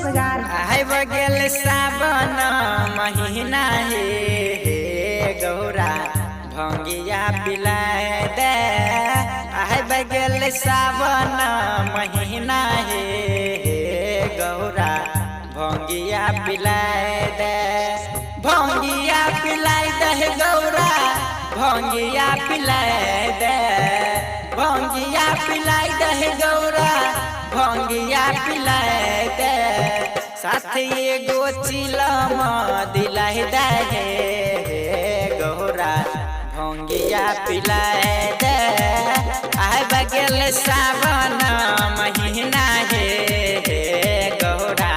रोजगार। आइ बगल सावन महीना हे गौरा भंगिया पिलाए दे। आइ बगल सावन महीना हे गौरा भंगिया पिलाए दे। भंगिया पिलाए दे गौरा भंगिया पिलाए दे। भंगिया पिलाए दे गौरा भंगिया पिलाए दे। साथ एगो चिलम दिलाए दे गौरा भंगिया पिलाए दे। आइ बगल सावन महीना हे गौरा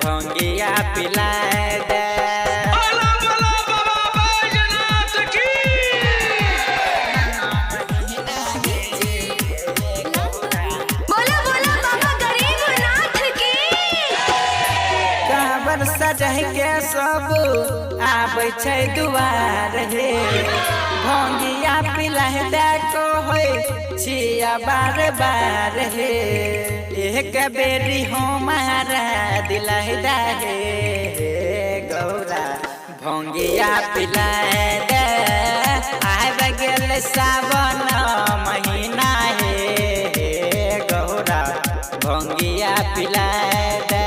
भंगिया पिलाए दे। सजह के सब आबै छै दुआर हे भंगिया पिलाए दे को होइ छिया बार बार हे। एक बेरी हमारा दिलाए दे गौरा भंगिया पिलाए दे। आइ बगल सावन महीना हे गौरा भंगिया पिलाए दे।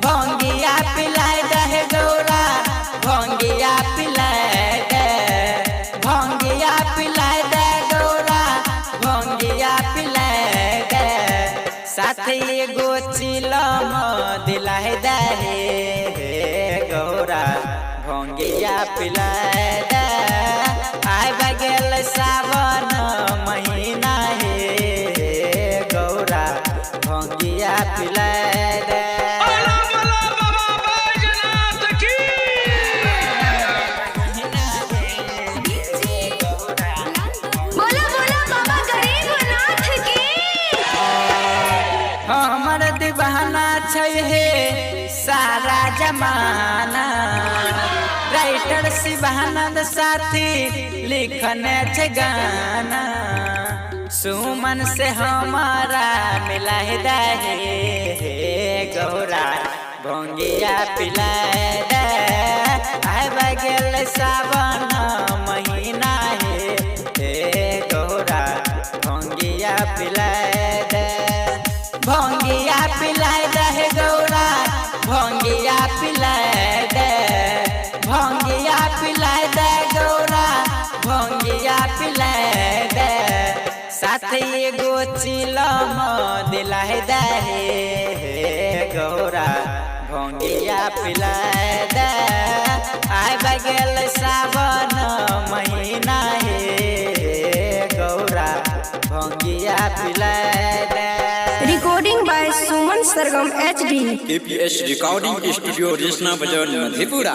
भंगिया पिलाए दे गौरा भंगिया पिलाए दे। भंगिया पिलाए दे गौरा भंगिया पिलाए दे। साथ एगो चिलम दिलाए दे गौरा भंगिया पिलाए दे। आइ बगल सावन महीना हे गौरा भंगिया पिलाए दे। हमर दीवाना छै हे सारा जमाना। राइटर शिवानंद साथी लिखने छै गाना। सुमन से हमारा मिलाए दे गौरा भंगिया पिलाए दे। आइ बगल सावन महीना हे गौरा भंगिया पिलाए दे। भंगिया पिलाए दे गौरा भंगिया पिलाए दे। भंगिया पिलाए दे गौरा भंगिया पिलाए दे। साथ एगो चिलम दिलाए दे गौरा भंगिया पिलाए दे। आइ बगल सावन महीना हे गौरा भंगिया पिलाए दे। Recording by Suman Sargam HD KPS recording studio Reshna बाजार मधेपुरा।